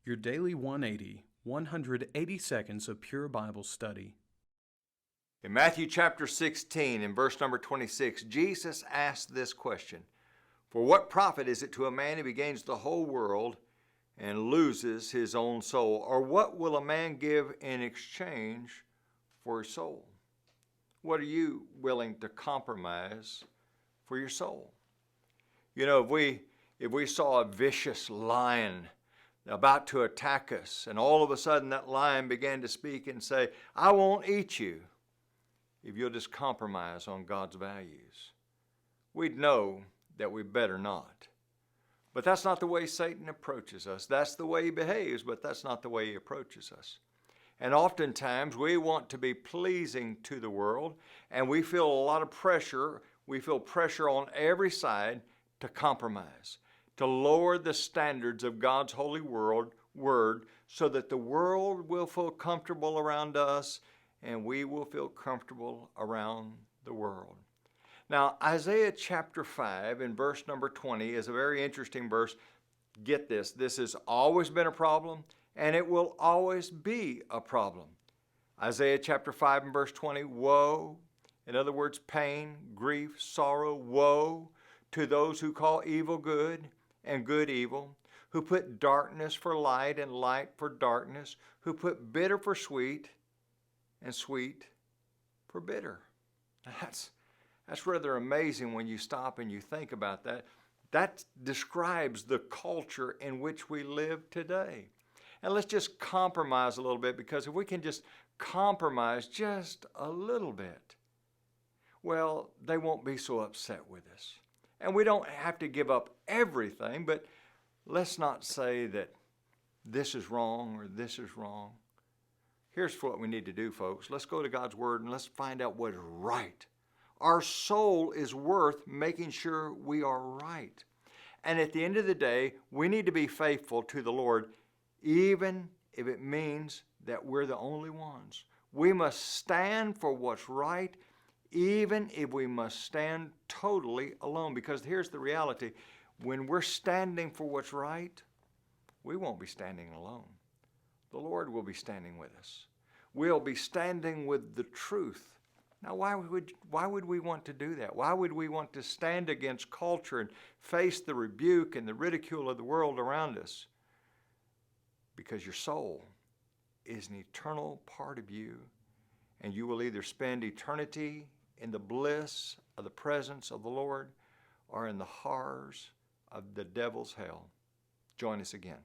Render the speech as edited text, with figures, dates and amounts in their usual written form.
Your Daily 180, 180 seconds of pure Bible study. In Matthew chapter 16, in verse number 26, Jesus asked this question, "For what profit is it to a man if he gains the whole world and loses his own soul? Or what will a man give in exchange for his soul?" What are you willing to compromise for your soul? You know, if we saw a vicious lion about to attack us, and all of a sudden that lion began to speak and say, "I won't eat you if you'll just compromise on God's values," we'd know that we better not. But that's not the way Satan approaches us. That's the way he behaves, but that's not the way he approaches us. And oftentimes we want to be pleasing to the world, and we feel a lot of pressure. We feel pressure on every side to compromise, to lower the standards of God's holy word so that the world will feel comfortable around us and we will feel comfortable around the world. Now, Isaiah chapter 5 in verse number 20 is a very interesting verse. Get this, this has always been a problem and it will always be a problem. Isaiah chapter 5 and verse 20, woe, in other words, pain, grief, sorrow, woe to those who call evil good and good evil, who put darkness for light and light for darkness, who put bitter for sweet and sweet for bitter. That's rather amazing when you stop and you think about that. That describes the culture in which we live today. And let's just compromise a little bit, because if we can just compromise just a little bit, well, they won't be so upset with us. And we don't have to give up everything, but let's not say that this is wrong or this is wrong. Here's what we need to do, folks. Let's go to God's Word and let's find out what is right. Our soul is worth making sure we are right. And at the end of the day, we need to be faithful to the Lord, even if it means that we're the only ones. We must stand for what's right, even if we must stand totally alone. Because here's the reality. When we're standing for what's right, we won't be standing alone. The Lord will be standing with us. We'll be standing with the truth. Now, why would we want to do that? Why would we want to stand against culture and face the rebuke and the ridicule of the world around us? Because your soul is an eternal part of you, and you will either spend eternity in the bliss of the presence of the Lord or in the horrors of the devil's hell. Join us again.